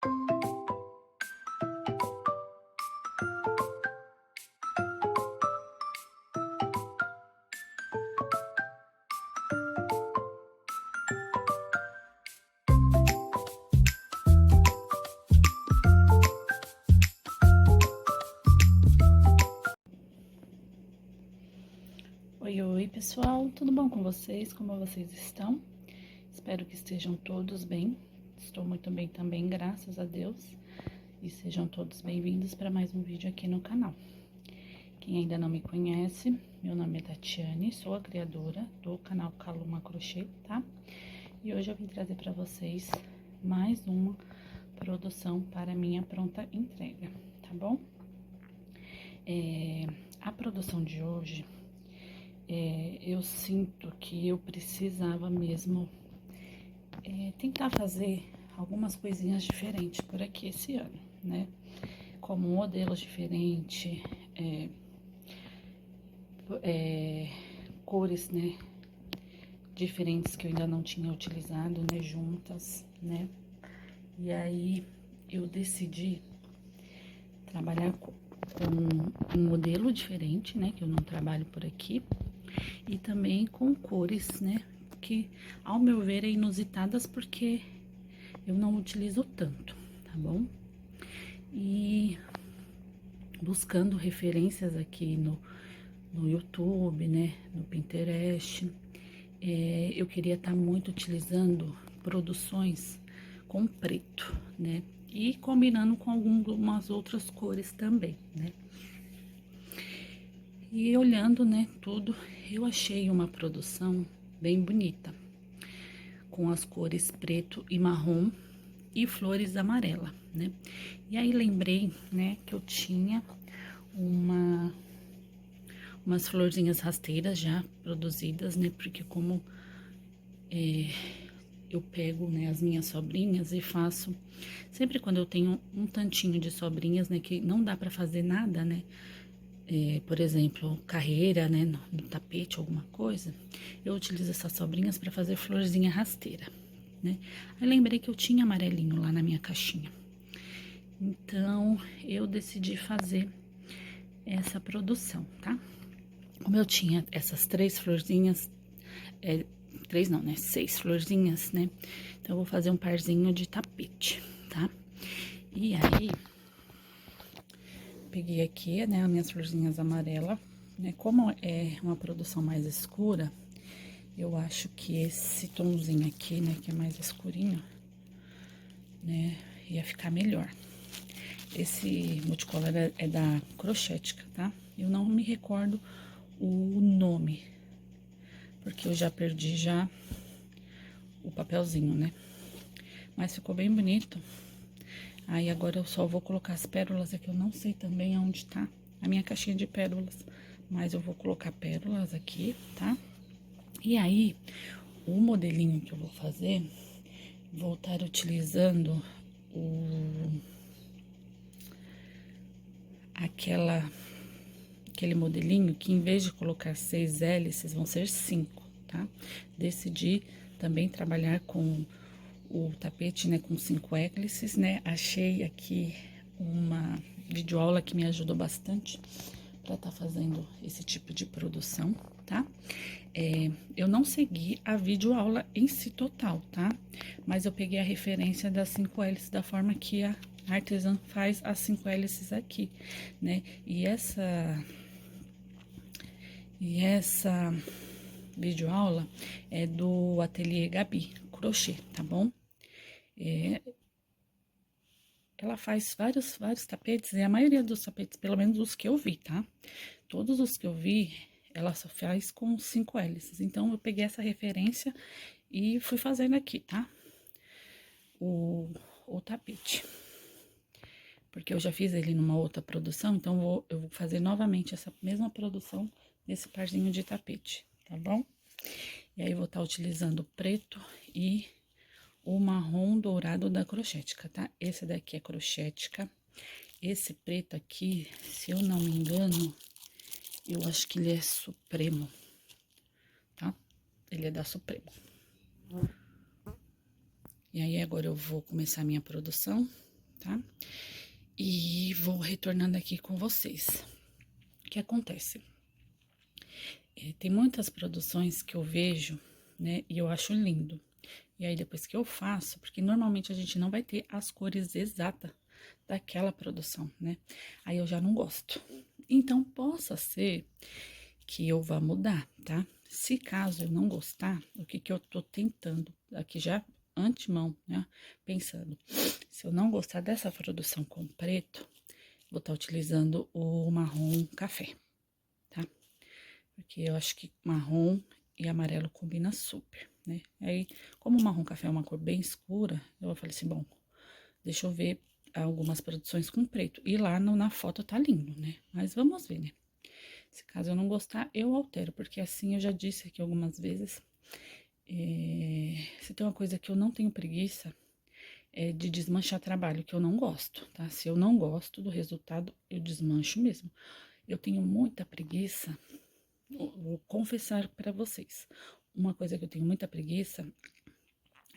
Oi, pessoal, tudo bom com vocês? Como vocês estão? Espero que estejam todos bem. Estou muito bem também, graças a Deus. E sejam todos bem-vindos para mais um vídeo aqui no canal. Quem ainda não me conhece, meu nome é Tatiane, sou a criadora do canal Caluma Crochê, tá? E hoje eu vim trazer para vocês mais uma produção para minha pronta entrega, tá bom? A produção de hoje... eu sinto que eu precisava mesmo tentar fazer algumas coisinhas diferentes por aqui esse ano, né? Como modelos diferentes, cores, né? Diferentes que eu ainda não tinha utilizado, né? Juntas, né? E aí eu decidi trabalhar com um modelo diferente, né? Que eu não trabalho por aqui. E também com cores, né, que ao meu ver é inusitadas porque eu não utilizo tanto, tá bom? E buscando referências aqui no YouTube, né, no Pinterest, eu queria estar muito utilizando produções com preto, né, e combinando com algumas outras cores também, né. E olhando, né, tudo, eu achei uma produção bem bonita, com as cores preto e marrom e flores amarela, né? E aí lembrei, né, que eu tinha umas florzinhas rasteiras já produzidas, né? Porque como eu pego, né, as minhas sobrinhas e faço... Sempre quando eu tenho um tantinho de sobrinhas, né, que não dá pra fazer nada, né? Por exemplo, carreira, né, no tapete, alguma coisa, eu utilizo essas sobrinhas para fazer florzinha rasteira, né? Aí lembrei que eu tinha amarelinho lá na minha caixinha. Então, eu decidi fazer essa produção, tá? Como eu tinha essas 3 florzinhas, 3 não, né? 6 florzinhas, né? Então, eu vou fazer um parzinho de tapete, tá? E aí... Peguei aqui, né, as minhas florzinhas amarelas, né, como é uma produção mais escura, eu acho que esse tomzinho aqui, né, que é mais escurinho, né, ia ficar melhor. Esse multicolor é da Crochêtica, tá? Eu não me recordo o nome, porque eu já perdi já o papelzinho, né, mas ficou bem bonito. Aí, agora eu só vou colocar as pérolas, aqui eu não sei também aonde tá a minha caixinha de pérolas, mas eu vou colocar pérolas aqui, tá? E aí, o modelinho que eu vou fazer, vou estar utilizando aquele modelinho que em vez de colocar 6 hélices, vão ser 5, tá? Decidi também trabalhar com o tapete, né, com 5 hélices, né? Achei aqui uma videoaula que me ajudou bastante para estar fazendo esse tipo de produção, tá? Eu não segui a videoaula em si total, tá? Mas eu peguei a referência das 5 hélices da forma que a artesã faz as 5 hélices aqui, né? E essa videoaula é do Ateliê Gabi Crochê, tá bom? Ela faz vários tapetes, e a maioria dos tapetes, pelo menos os que eu vi, tá? Todos os que eu vi, ela só faz com 5 hélices. Então, eu peguei essa referência e fui fazendo aqui, tá? O tapete. Porque eu já fiz ele numa outra produção, então eu vou fazer novamente essa mesma produção desse parzinho de tapete, tá bom? E aí, eu vou estar utilizando o preto e o marrom dourado da Crochêtica, tá? Esse daqui é Crochêtica. Esse preto aqui, se eu não me engano, eu acho que ele é Supremo, tá? Ele é da Supremo. E aí, agora eu vou começar a minha produção, tá? E vou retornando aqui com vocês. O que acontece? Tem muitas produções que eu vejo, né, e eu acho lindo. E aí, depois que eu faço, porque normalmente a gente não vai ter as cores exatas daquela produção, né? Aí eu já não gosto. Então, possa ser que eu vá mudar, tá? Se caso eu não gostar, o que que eu tô tentando aqui já antemão, né? Pensando, se eu não gostar dessa produção com preto, vou estar utilizando o marrom café, tá? Porque eu acho que marrom e amarelo combina super, né? Aí, como o marrom café é uma cor bem escura, eu falei assim, bom, deixa eu ver algumas produções com preto. E lá na foto tá lindo, né? Mas vamos ver, né? Se caso eu não gostar, eu altero, porque assim eu já disse aqui algumas vezes, se tem uma coisa que eu não tenho preguiça, é de desmanchar trabalho, que eu não gosto, tá? Se eu não gosto do resultado, eu desmancho mesmo. Eu tenho muita preguiça, vou confessar pra vocês, uma coisa que eu tenho muita preguiça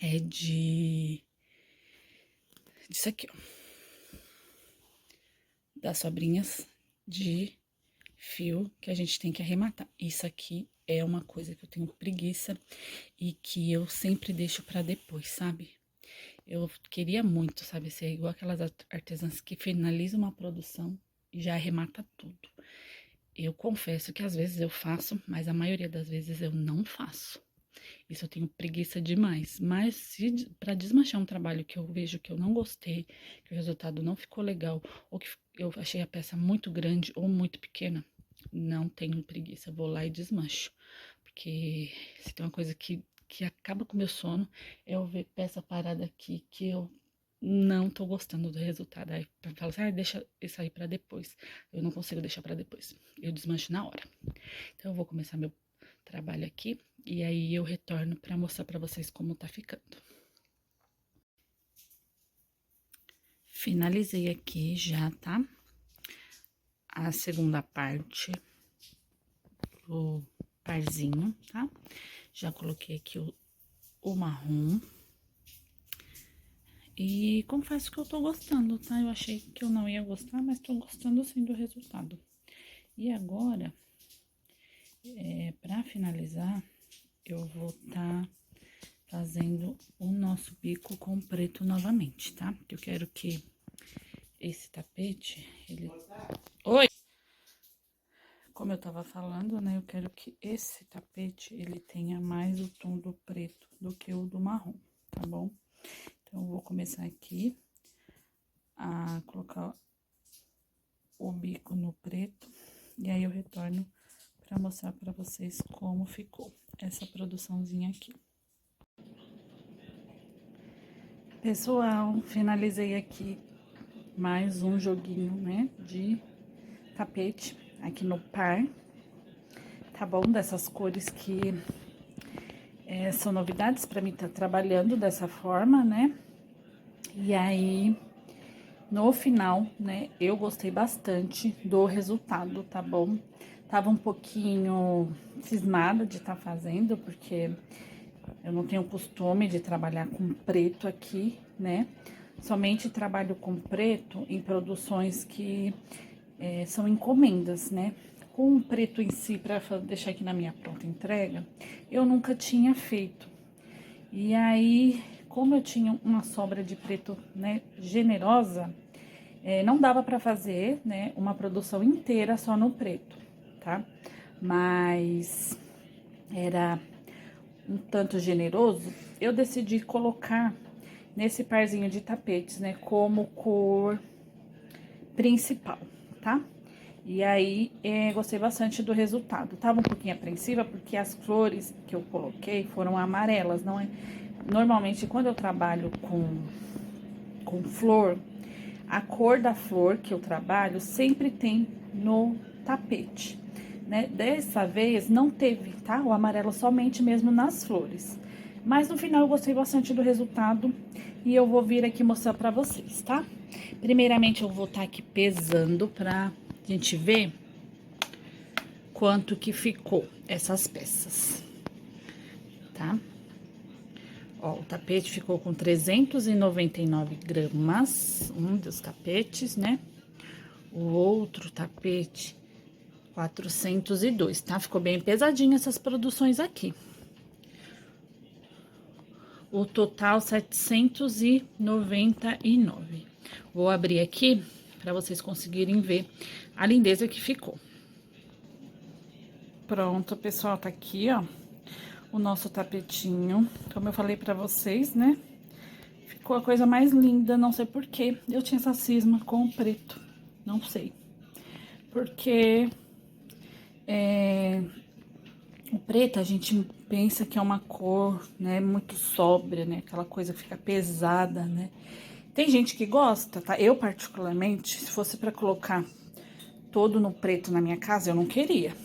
é disso aqui, ó, das sobrinhas de fio que a gente tem que arrematar. Isso aqui é uma coisa que eu tenho preguiça e que eu sempre deixo pra depois, sabe? Eu queria muito, sabe, ser igual aquelas artesãs que finalizam uma produção e já arremata tudo. Eu confesso que às vezes eu faço, mas a maioria das vezes eu não faço. Isso eu tenho preguiça demais. Mas se para desmanchar um trabalho que eu vejo que eu não gostei, que o resultado não ficou legal, ou que eu achei a peça muito grande ou muito pequena, não tenho preguiça. Vou lá e desmancho. Porque se tem uma coisa que acaba com o meu sono, é eu ver peça parada aqui que eu não tô gostando do resultado. Aí fala assim, deixa isso aí pra depois. Eu não consigo deixar pra depois. Eu desmancho na hora. Então, eu vou começar meu trabalho aqui e aí eu retorno pra mostrar pra vocês como tá ficando. Finalizei aqui já, tá? A segunda parte do parzinho, tá? Já coloquei aqui o marrom. E confesso que eu tô gostando, tá? Eu achei que eu não ia gostar, mas tô gostando sim do resultado. E agora, pra finalizar, eu vou tá fazendo o nosso bico com preto novamente, tá? Porque eu quero que esse tapete, ele... Oi! Como eu tava falando, né, eu quero que esse tapete, ele tenha mais o tom do preto do que o do marrom, tá bom? Então, eu vou começar aqui a colocar o bico no preto, e aí eu retorno pra mostrar pra vocês como ficou essa produçãozinha aqui. Pessoal, finalizei aqui mais um joguinho, né, de tapete aqui no par, tá bom? Dessas cores que são novidades pra mim tá trabalhando dessa forma, né? E aí, no final, né, eu gostei bastante do resultado, tá bom? Tava um pouquinho cismada de estar fazendo, porque eu não tenho costume de trabalhar com preto aqui, né? Somente trabalho com preto em produções que são encomendas, né? Com o preto em si, para deixar aqui na minha pronta entrega, eu nunca tinha feito. E aí, como eu tinha uma sobra de preto, né, generosa, não dava para fazer, né, uma produção inteira só no preto, tá? Mas era um tanto generoso, eu decidi colocar nesse parzinho de tapetes, né, como cor principal, tá? E aí, gostei bastante do resultado. Tava um pouquinho apreensiva porque as flores que eu coloquei foram amarelas, não é? Normalmente, quando eu trabalho com flor, a cor da flor que eu trabalho sempre tem no tapete, né? Dessa vez não teve, tá? O amarelo somente mesmo nas flores. Mas no final eu gostei bastante do resultado e eu vou vir aqui mostrar pra vocês, tá? Primeiramente eu vou estar aqui pesando pra gente ver quanto que ficou essas peças, tá? Ó, o tapete ficou com 399 gramas, um dos tapetes, né? O outro tapete, 402, tá? Ficou bem pesadinho essas produções aqui. O total, 799. Vou abrir aqui para vocês conseguirem ver a lindeza que ficou. Pronto, pessoal, tá aqui, ó, o nosso tapetinho. Como eu falei pra vocês, né? Ficou a coisa mais linda, não sei por quê. Eu tinha essa cisma com o preto, não sei. Porque o preto a gente pensa que é uma cor, né, muito sóbria, né? Aquela coisa que fica pesada, né? Tem gente que gosta, tá? Eu, particularmente, se fosse pra colocar todo no preto na minha casa, eu não queria.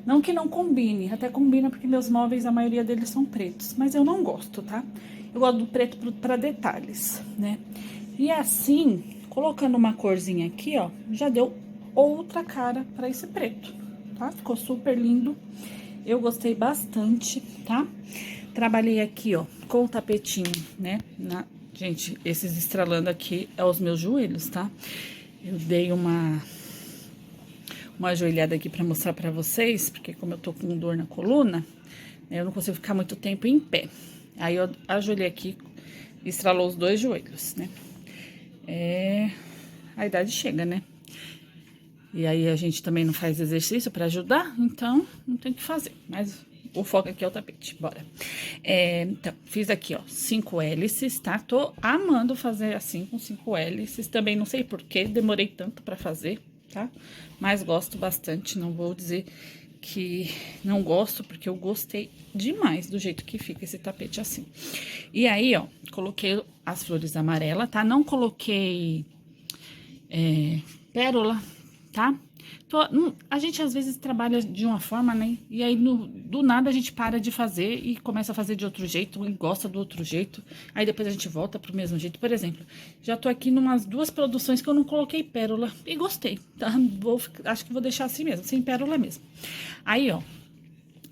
Não que não combine, até combina porque meus móveis, a maioria deles são pretos, mas eu não gosto, tá? Eu gosto do preto pra detalhes, né? E assim, colocando uma corzinha aqui, ó, já deu outra cara pra esse preto, tá? Ficou super lindo. Eu gostei bastante, tá? Trabalhei aqui, ó, com o tapetinho, né? Gente, esses estralando aqui é os meus joelhos, tá? Eu dei uma ajoelhada aqui pra mostrar pra vocês, porque como eu tô com dor na coluna, eu não consigo ficar muito tempo em pé. Aí eu ajoelhei aqui, estralou os dois joelhos, né? A idade chega, né? E aí a gente também não faz exercício pra ajudar, então não tem o que fazer. Mas o foco aqui é o tapete, bora. Então, fiz aqui, ó, 5 hélices, tá? Tô amando fazer assim com 5 hélices. Também não sei por que demorei tanto pra fazer, tá? Mas gosto bastante, não vou dizer que não gosto, porque eu gostei demais do jeito que fica esse tapete assim. E aí, ó, coloquei as flores amarelas, tá? Não coloquei pérola, tá? A gente às vezes trabalha de uma forma, né? E aí do nada a gente para de fazer e começa a fazer de outro jeito e gosta do outro jeito. Aí depois a gente volta pro mesmo jeito. Por exemplo, já tô aqui numas 2 produções que eu não coloquei pérola e gostei, tá? Acho que vou deixar assim mesmo, sem pérola mesmo. Aí, ó,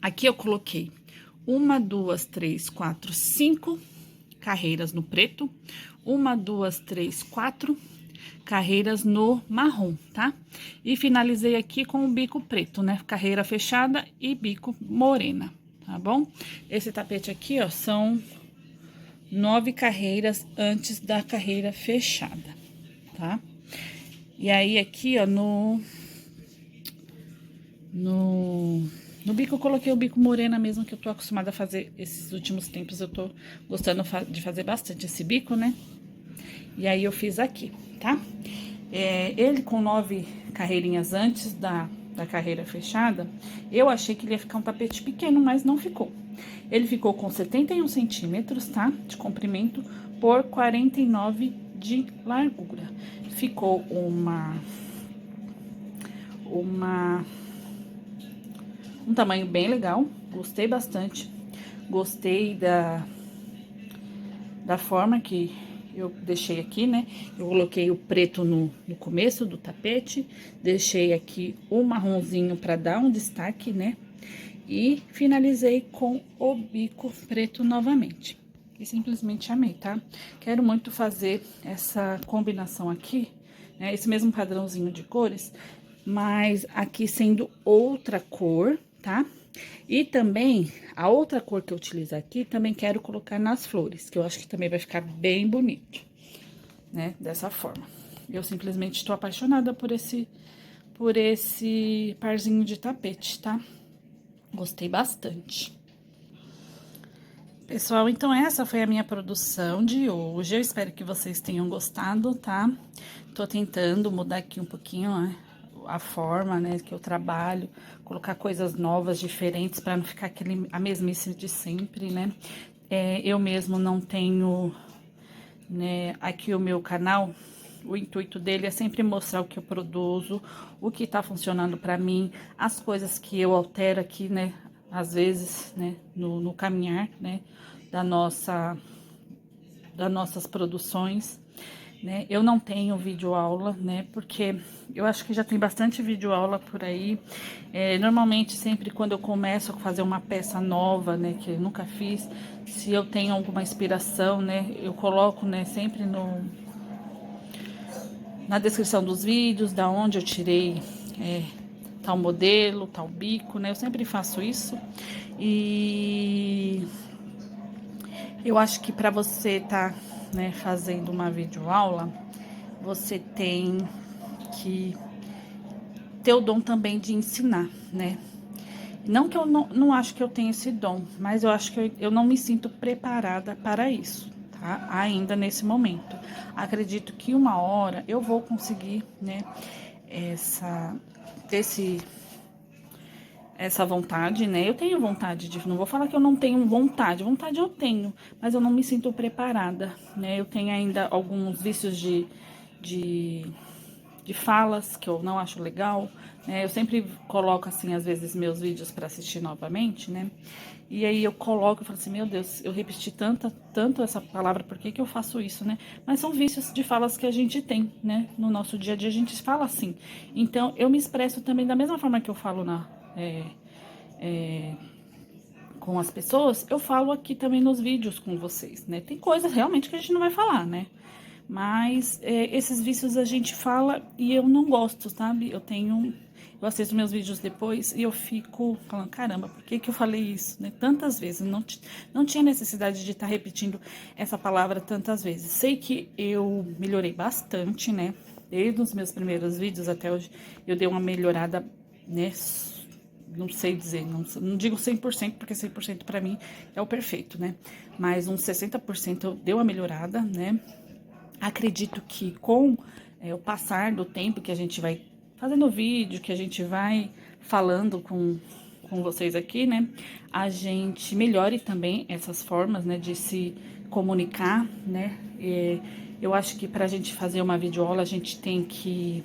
aqui eu coloquei 1, 2, 3, 4, 5 carreiras no preto. 1, 2, 3, 4 carreiras no marrom, tá? E finalizei aqui com o bico preto, né? Carreira fechada e bico morena, tá bom? Esse tapete aqui, ó, são 9 carreiras antes da carreira fechada, tá? E aí, aqui, ó, no bico eu coloquei o bico morena mesmo, que eu tô acostumada a fazer esses últimos tempos. Eu tô gostando de fazer bastante esse bico, né? E aí, eu fiz aqui, tá? Ele com 9 carreirinhas antes da carreira fechada, eu achei que ele ia ficar um tapete pequeno, mas não ficou. Ele ficou com 71 centímetros, tá? De comprimento por 49 de largura. Ficou um tamanho bem legal, gostei bastante. Gostei da forma que eu deixei aqui, né? Eu coloquei o preto no começo do tapete, deixei aqui o marronzinho para dar um destaque, né? E finalizei com o bico preto novamente. E simplesmente amei, tá? Quero muito fazer essa combinação aqui, né? Esse mesmo padrãozinho de cores, mas aqui sendo outra cor, tá? E também, a outra cor que eu utilizo aqui, também quero colocar nas flores, que eu acho que também vai ficar bem bonito, né? Dessa forma. Eu simplesmente estou apaixonada por esse parzinho de tapete, tá? Gostei bastante. Pessoal, então essa foi a minha produção de hoje. Eu espero que vocês tenham gostado, tá? Tô tentando mudar aqui um pouquinho, né, a forma, né, que eu trabalho, colocar coisas novas, diferentes, para não ficar a mesmice de sempre, né? Eu mesmo não tenho, né, aqui o meu canal. O intuito dele é sempre mostrar o que eu produzo, o que tá funcionando pra mim, as coisas que eu altero aqui, né, às vezes, né, no caminhar, né, das nossas produções, né? Eu não tenho videoaula, né? Porque eu acho que já tem bastante videoaula por aí. Normalmente, sempre quando eu começo a fazer uma peça nova, né? Que eu nunca fiz, se eu tenho alguma inspiração, né? Eu coloco, né? Sempre na descrição dos vídeos, da onde eu tirei tal modelo, tal bico, né? Eu sempre faço isso. E eu acho que para você tá, né, fazendo uma videoaula, você tem que ter o dom também de ensinar, né? Não que eu não acho que eu tenho esse dom, mas eu acho que eu não me sinto preparada para isso, tá? Ainda nesse momento. Acredito que uma hora eu vou conseguir, né, esse essa vontade, né? Eu tenho vontade de, não vou falar que eu não tenho vontade, vontade eu tenho, mas eu não me sinto preparada, né? Eu tenho ainda alguns vícios de, de falas que eu não acho legal, né? Eu sempre coloco, assim, às vezes, meus vídeos para assistir novamente, né? E aí eu coloco e falo assim, meu Deus, eu repeti tanto essa palavra, por que que eu faço isso, né? Mas são vícios de falas que a gente tem, né? No nosso dia a dia a gente fala assim. Então, eu me expresso também da mesma forma que eu falo com as pessoas, eu falo aqui também nos vídeos com vocês, né? Tem coisas realmente que a gente não vai falar, né? Mas esses vícios a gente fala e eu não gosto, sabe? Eu assisto meus vídeos depois e eu fico falando, caramba, por que que eu falei isso, né? Tantas vezes, não tinha necessidade de estar repetindo essa palavra tantas vezes. Sei que eu melhorei bastante, né? Desde os meus primeiros vídeos até hoje, eu dei uma melhorada, né? Não sei dizer, não digo 100%, porque 100% para mim é o perfeito, né? Mas uns 60% deu uma melhorada, né? Acredito que com o passar do tempo que a gente vai fazendo vídeo, que a gente vai falando com vocês aqui, né? A gente melhore também essas formas, né, de se comunicar, né? Eu acho que para a gente fazer uma videoaula, a gente tem que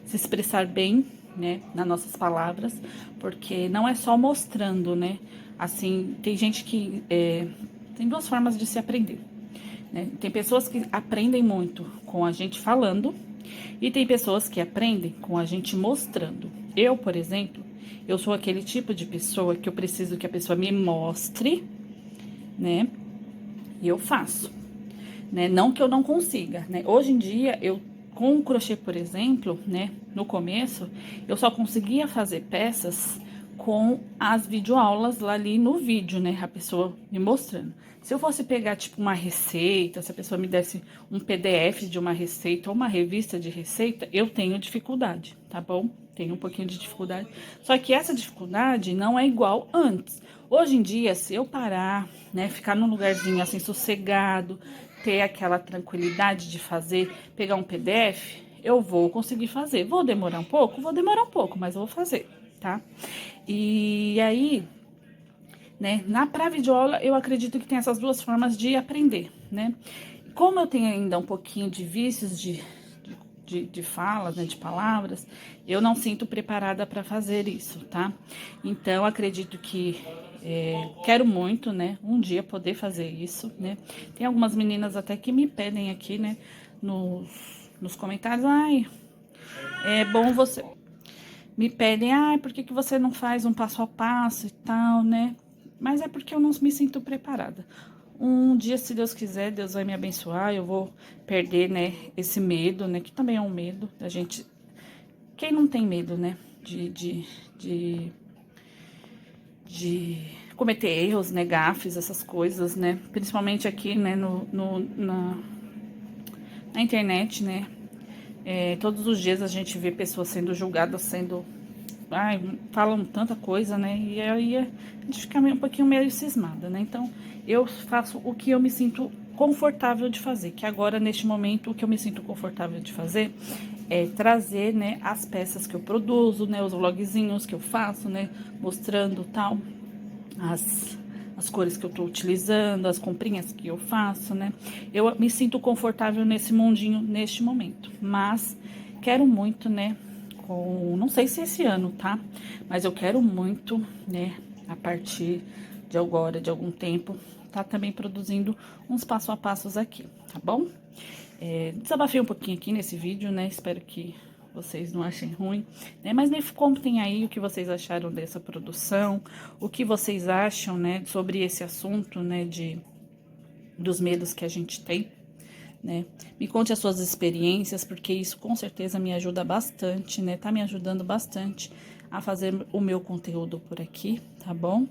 se expressar bem, né, nas nossas palavras, porque não é só mostrando, né? Assim, tem gente que tem duas formas de se aprender, né? Tem pessoas que aprendem muito com a gente falando e tem pessoas que aprendem com a gente mostrando. Eu, por exemplo, eu sou aquele tipo de pessoa que eu preciso que a pessoa me mostre, né? E eu faço, né? Não que eu não consiga, né? Hoje em dia, com o crochê, por exemplo, né? No começo, eu só conseguia fazer peças com as videoaulas lá ali no vídeo, né? A pessoa me mostrando. Se eu fosse pegar, tipo, uma receita, se a pessoa me desse um PDF de uma receita ou uma revista de receita, eu tenho dificuldade, tá bom? Tenho um pouquinho de dificuldade. Só que essa dificuldade não é igual antes. Hoje em dia, se eu parar, né, ficar num lugarzinho assim, sossegado, ter aquela tranquilidade de fazer, pegar um PDF, eu vou conseguir fazer. Vou demorar um pouco? Vou demorar um pouco, mas eu vou fazer, tá? E aí, né, pra videoaula, eu acredito que tem essas duas formas de aprender, né? Como eu tenho ainda um pouquinho de vícios de falas, né, de palavras, eu não sinto preparada para fazer isso, tá? Então, acredito que quero muito, né, um dia poder fazer isso, né? Tem algumas meninas até que me pedem aqui, né, nos comentários, ai, é bom você... Me pedem, ai, por que que você não faz um passo a passo e tal, né? Mas é porque eu não me sinto preparada. Um dia, se Deus quiser, Deus vai me abençoar, eu vou perder, né, esse medo, né, que também é um medo da gente... Quem não tem medo, né, de cometer erros, né, gafes, essas coisas, né, principalmente aqui, né, na internet, né, todos os dias a gente vê pessoas sendo julgadas, ai, falam tanta coisa, né? E aí a gente fica um pouquinho meio cismada, né? Então, eu faço o que eu me sinto confortável de fazer, que agora, neste momento, o que eu me sinto confortável de fazer é trazer, né, as peças que eu produzo, né, os vlogzinhos que eu faço, né, mostrando tal, as cores que eu tô utilizando, as comprinhas que eu faço, né? Eu me sinto confortável nesse mundinho, neste momento, mas quero muito, né, não sei se esse ano, tá? Mas eu quero muito, né, a partir de agora, de algum tempo, tá também produzindo uns passo a passos aqui, tá bom? Desabafei um pouquinho aqui nesse vídeo, né? Espero que vocês não achem ruim, né? Mas me contem aí o que vocês acharam dessa produção, o que vocês acham, né, sobre esse assunto, né, dos medos que a gente tem, né? Me conte as suas experiências, porque isso com certeza me ajuda bastante, né? Tá me ajudando bastante a fazer o meu conteúdo por aqui, tá bom?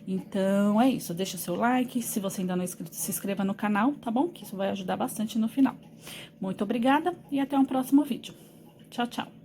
Então é isso, deixa seu like, se você ainda não é inscrito, se inscreva no canal, tá bom? Que isso vai ajudar bastante no final. Muito obrigada e até um próximo vídeo. Tchau, tchau!